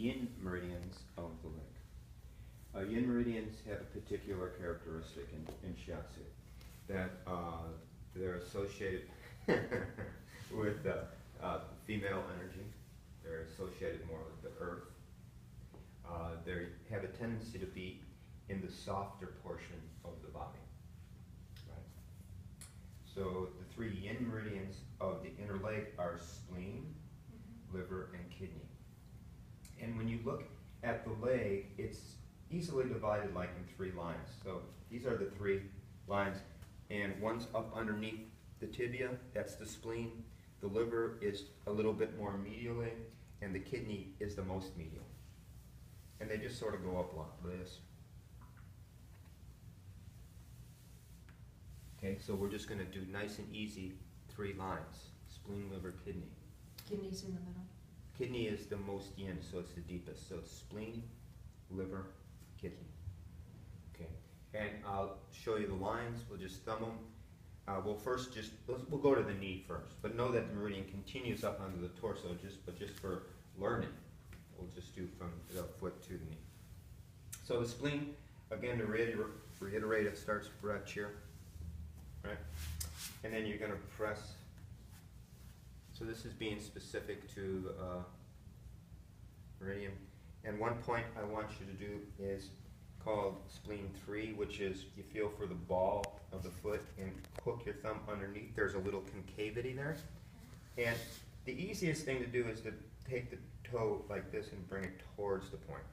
yin meridians of the leg. Yin meridians have a particular characteristic in Shiatsu, that they're associated with female energy. They're associated more with the earth. They have a tendency to be in the softer portion of the body. Right? So the three yin meridians of the inner leg are spleen, liver, and kidney. And when you look at the leg, it's easily divided like in three lines. So these are the three lines, and one's up underneath the tibia, that's the spleen. The liver is a little bit more medially, and the kidney is the most medial. And they just sort of go up like this. Okay, so we're just going to do nice and easy three lines. Spleen, liver, kidney. Kidney's in the middle. Kidney is the most yin, so it's the deepest. So it's spleen, liver, kidney. Okay, and I'll show you the lines. We'll just thumb them. We'll first we'll go to the knee first, but know that the meridian continues up onto the torso. But just for learning, we'll just do from the foot to the knee. So the spleen, again, to reiterate, it starts right here, right? And then you're going to press. So this is being specific to meridian. And one point I want you to do is called spleen 3, which is you feel for the ball of the foot and hook your thumb underneath. There's a little concavity there. And the easiest thing to do is to take the toe like this and bring it towards the point,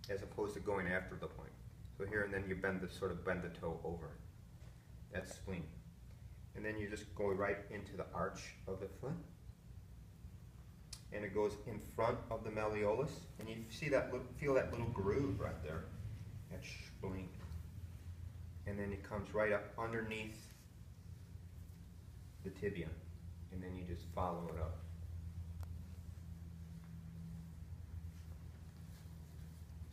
as opposed to going after the point. So here, and then you sort of bend the toe over. That's spleen. And then you just go right into the arch of the foot. And it goes in front of the malleolus. And you see that, feel that little groove right there. That's spleen. And then it comes right up underneath the tibia. And then you just follow it up.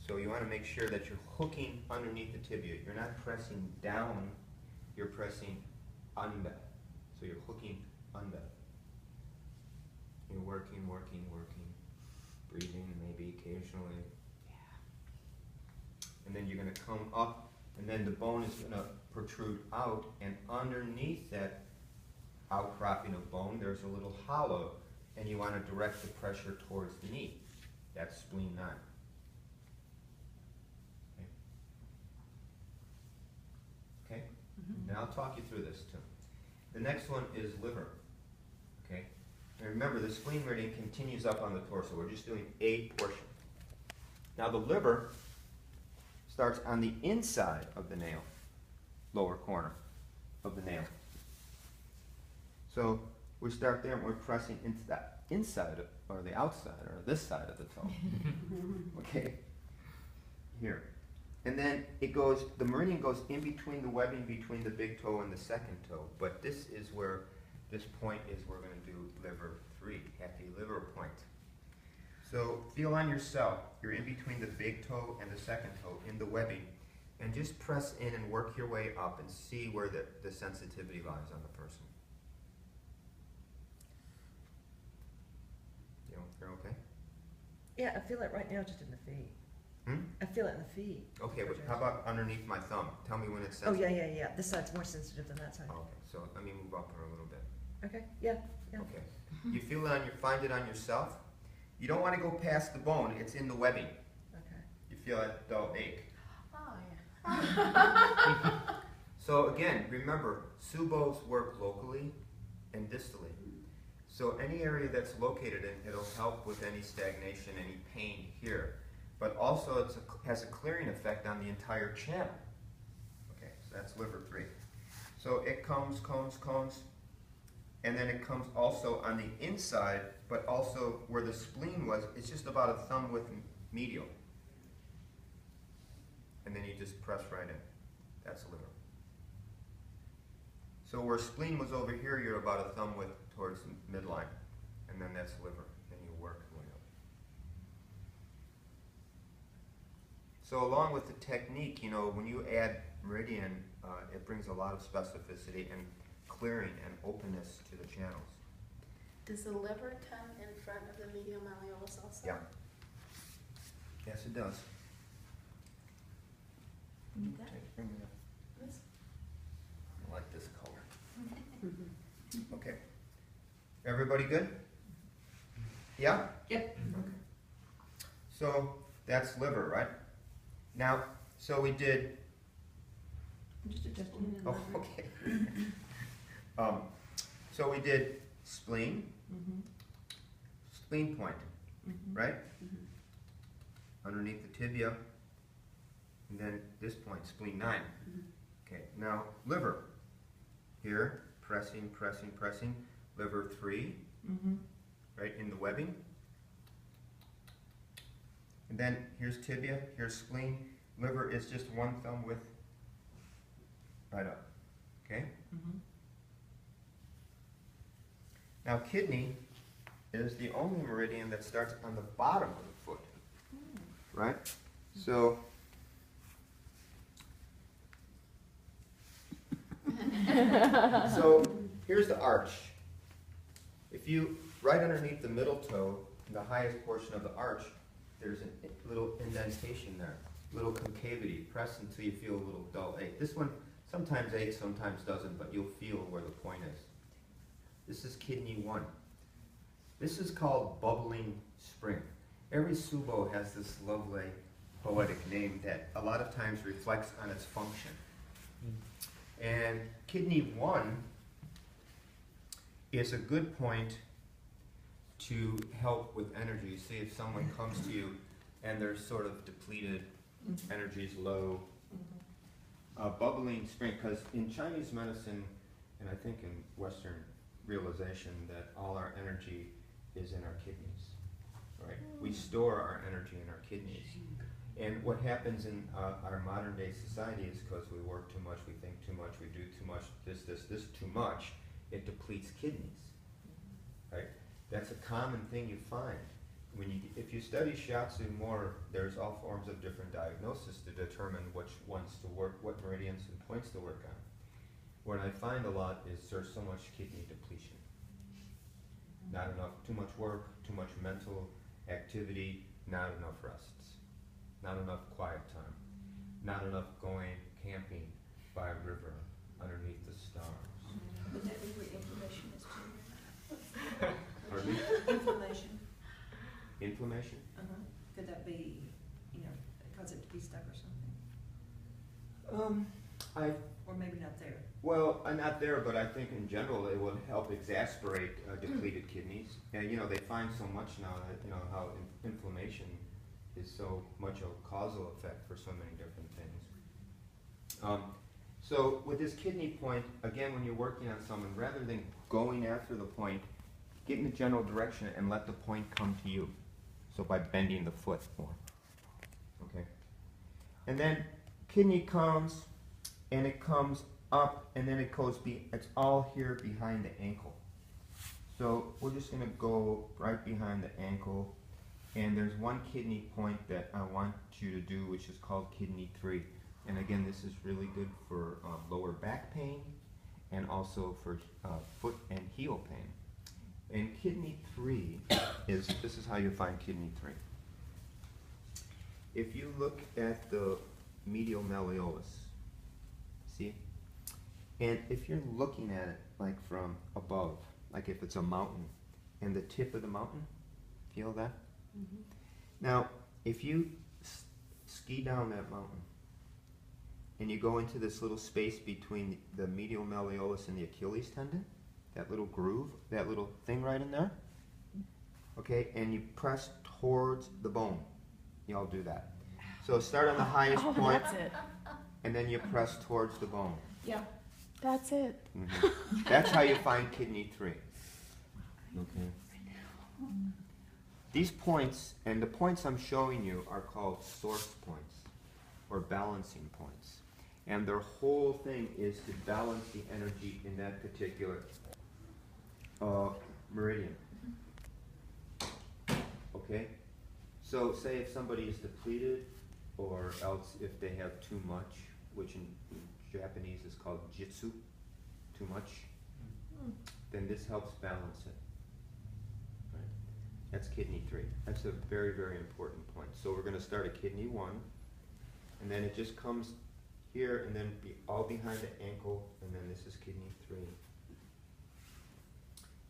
So you want to make sure that you're hooking underneath the tibia. You're not pressing down, you're pressing under. So you're hooking under. You're working, working, working. Breathing maybe occasionally. Yeah. And then you're going to come up, and then the bone is going to protrude out, and underneath that outcropping of bone, there's a little hollow, and you want to direct the pressure towards the knee. That's spleen 9. Okay? And I'll talk you through this too. The next one is liver. Okay? And remember, the spleen meridian continues up on the torso. We're just doing a portion. Now the liver starts on the inside of the nail, lower corner of the nail. So we start there and we're pressing into that inside or the outside or this side of the toe. Okay? Here. And then it goes, the meridian goes in between the webbing between the big toe and the second toe. But this is where, this point is we're going to do liver 3, happy liver point. So feel on yourself, you're in between the big toe and the second toe in the webbing. And just press in and work your way up and see where the sensitivity lies on the person. You're okay? Yeah, I feel it right now just in the feet. I feel it in the feet. Okay, but how about underneath my thumb? Tell me when it's Oh, sensitive. yeah. This side's more sensitive than that side. Oh, okay, so let me move up here a little bit. Okay, yeah. Okay. You feel it find it on yourself. You don't want to go past the bone. It's in the webbing. Okay. You feel that dull ache. Oh, yeah. So again, remember, subos work locally and distally. So any area that's located in, it'll help with any stagnation, any pain here. But also it has a clearing effect on the entire channel. Okay, so that's liver 3. So it comes, and then it comes also on the inside, but also where the spleen was, it's just about a thumb width medial. And then you just press right in. That's liver. So where spleen was over here, you're about a thumb width towards the midline. And then that's liver. And you work your way up. So along with the technique, when you add meridian, it brings a lot of specificity and clearing and openness to the channels. Does the liver come in front of the medial malleolus also? Yeah. Yes, it does. Need that? Bring it up. This? I like this color. Okay. Everybody good? Yeah? Yep. Okay. So that's liver, right? Now, so we did. I'm just adjusting it. Oh, okay. So we did spleen, spleen point, right? Underneath the tibia, and then this point, spleen 9. Okay, now liver. Here, pressing, pressing, pressing. Liver 3, right in the webbing. And then here's tibia, here's spleen. Liver is just one thumb width right up. Okay? Now kidney is the only meridian that starts on the bottom of the foot. Right? So so here's the arch. If you, right underneath the middle toe, in the highest portion of the arch, there's a little indentation there, little concavity. Press until you feel a little dull ache. This one sometimes aches, sometimes doesn't, but you'll feel where the point is. This is kidney 1. This is called bubbling spring. Every Subo has this lovely poetic name that a lot of times reflects on its function. And kidney 1 is a good point to help with energy. See if someone comes to you and they're sort of depleted, energy's low. Bubbling spring, because in Chinese medicine, and I think in Western realization, that all our energy is in our kidneys, right? We store our energy in our kidneys. And what happens in our modern day society is because we work too much, we think too much, we do too much, this too much, it depletes kidneys, right? That's a common thing you find. If you study Shiatsu more, there's all forms of different diagnosis to determine which ones to work, what meridians and points to work on. What I find a lot is there's so much kidney depletion. Not enough, too much work, too much mental activity, not enough rests, not enough quiet time, not enough going camping by a river underneath the stars. Would that be where inflammation is too? Pardon me? Inflammation. Inflammation? Could that be, cause it to be stuck or something? Or maybe not there. Well, not there, but I think in general it would help exasperate depleted kidneys. And they find so much now that how inflammation is so much a causal effect for so many different things. So with this kidney point, again, when you're working on someone, rather than going after the point, get in the general direction and let the point come to you. So by bending the foot more. Okay. And then kidney comes, and it comes up, and then it goes, it's all here behind the ankle. So we're just going to go right behind the ankle, and there's one kidney point that I want you to do, which is called kidney 3. And again, this is really good for lower back pain, and also for foot and heel pain. And kidney 3 this is how you find kidney 3. If you look at the medial malleolus, see? And if you're looking at it like from above, like if it's a mountain, and the tip of the mountain, feel that? Now, if you ski down that mountain, and you go into this little space between the medial malleolus and the Achilles tendon, that little groove, that little thing right in there, okay, and you press towards the bone. You all do that. So start on the highest point, That's it. and then you press towards the bone. Yeah. That's it. That's how you find kidney 3. Okay. These points, and the points I'm showing you, are called source points, or balancing points. And their whole thing is to balance the energy in that particular meridian. Okay? So say if somebody is depleted, or else if they have too much, which in Japanese is called jitsu, too much, then this helps balance it. Right? That's kidney 3. That's a very, very important point. So we're going to start at kidney 1, and then it just comes here, and then be all behind the ankle, and then this is kidney 3.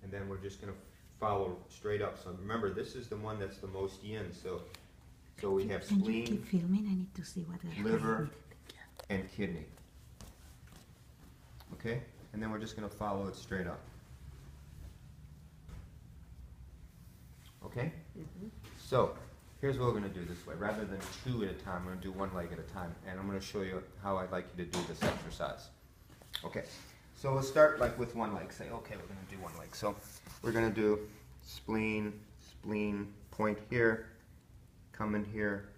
And then we're just going to follow straight up. So remember, this is the one that's the most yin. So we have Can you spleen, keep filming? I need to see what they're liver, and kidney. Okay? And then we're just going to follow it straight up. Okay? So, here's what we're going to do this way. Rather than 2 at a time, we're going to do 1 leg at a time. And I'm going to show you how I'd like you to do this exercise. Okay? So we'll start like with 1 leg. Say, okay, we're going to do 1 leg. So we're going to do spleen, spleen, point here, come in here,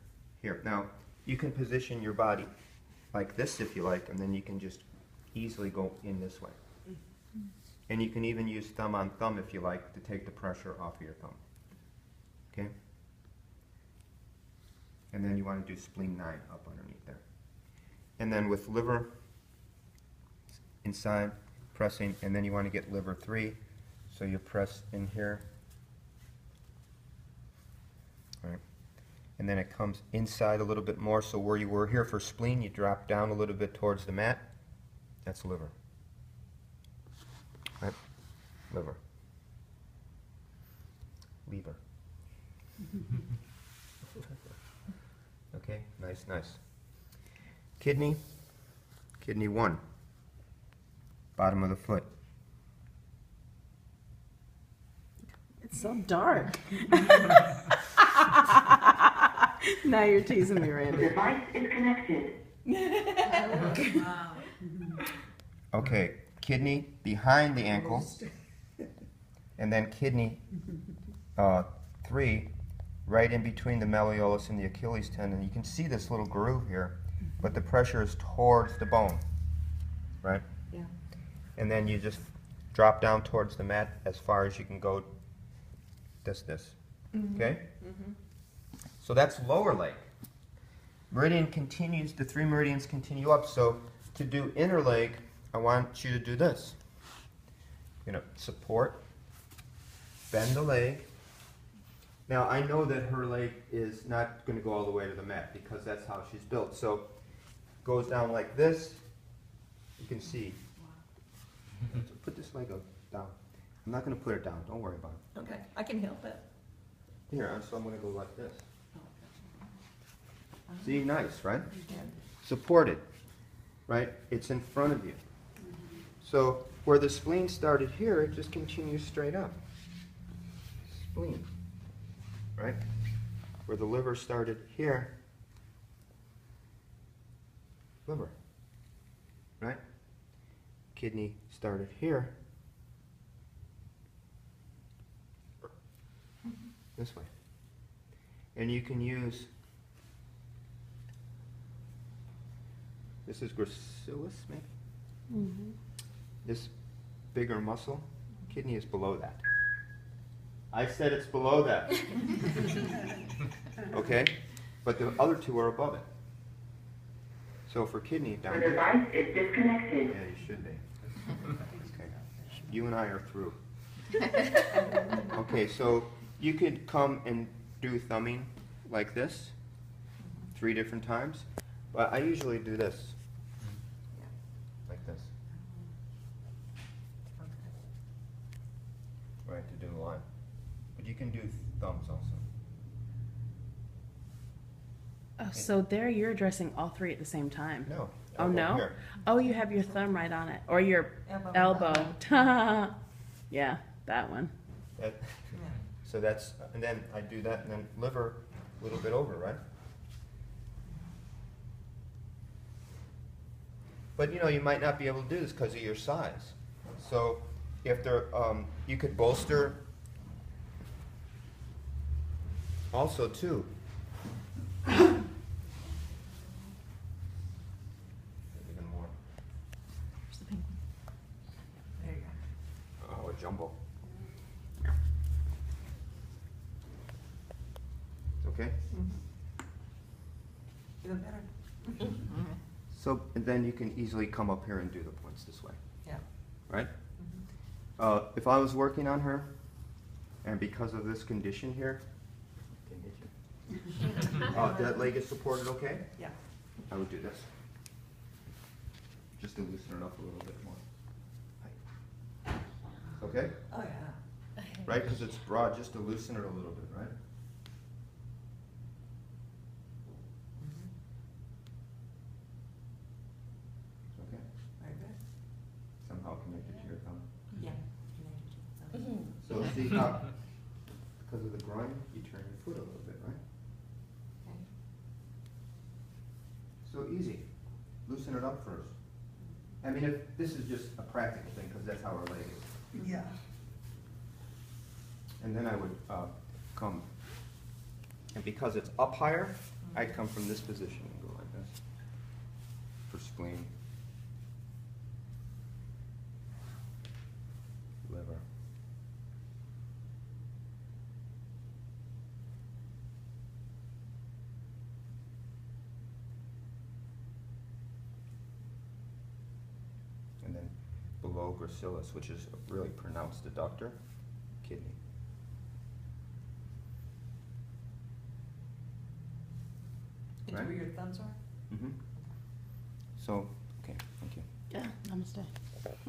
here. Now, you can position your body like this if you like, and then you can just easily go in this way. And you can even use thumb on thumb if you like to take the pressure off of your thumb. Okay? And then you want to do spleen 9 up underneath there. And then with liver inside, pressing, and then you want to get liver 3. So you press in here. All right. And then it comes inside a little bit more. So where you were here for spleen, you drop down a little bit towards the mat. That's liver. Right? Liver. Liver. Okay, nice, nice. Kidney. Kidney 1. Bottom of the foot. It's so dark. Now you're teasing me, Randy. Device is connected. Wow. Okay, kidney behind the ankle, and then kidney 3 right in between the malleolus and the Achilles tendon. You can see this little groove here, but the pressure is towards the bone, right? Yeah. And then you just drop down towards the mat as far as you can go. This. Okay? So that's lower leg. Meridian continues, the 3 meridians continue up. So to do inner leg, I want you to do this. You're going to support, bend the leg. Now I know that her leg is not going to go all the way to the mat because that's how she's built. So it goes down like this. You can see. So put this leg down. I'm not going to put it down. Don't worry about it. Okay, I can help it. Here, so I'm going to go like this. See, nice, right? Supported, right? It's in front of you. So where the spleen started here, it just continues straight up. Spleen, right? Where the liver started here, liver, right? Kidney started here, this way. And you can use, this is gracilis maybe? This bigger muscle, kidney is below that. I said it's below that. Okay? But the other 2 are above it. So for kidney, down The here. device is disconnected. Yeah, you should be. Okay. You and I are through. Okay, so you could come and do thumbing like this 3 different times, but I usually do this. Like this. Right, to do the line. But you can do thumbs also. Oh, so there you're addressing all 3 at the same time. No. Oh, elbow no? here. Oh, you have your thumb right on it. Or your Elbow. elbow. Yeah, that one. That, so that's, and then I do that, and then liver a little bit over, right? But you know, you might not be able to do this because of your size. So if there, you could bolster also too. Even more. Where's the pink one? There you go. Oh, a jumbo. Okay? Even better. So, and then you can easily come up here and do the points this way, Yeah. right? If I was working on her, And because of this condition here, that leg is supported okay? Yeah. I would do this. Just to loosen it up a little bit more. Okay? Oh, yeah. Right, because it's broad, just to loosen it a little bit, right? Okay? Very good. Somehow connected to your thumb. Yeah. So see how, because of the groin, you turn your foot a little bit, right? So easy. Loosen it up first. I mean, if this is just a practical thing, because that's how our leg is. Yeah. And then I would come, and because it's up higher, I'd come from this position and go like this for spleen, liver. And then below gracilis, which is a really pronounced adductor, kidney. Into Right. where your thumbs are? Mm-hmm. So, okay, thank you. Yeah, namaste.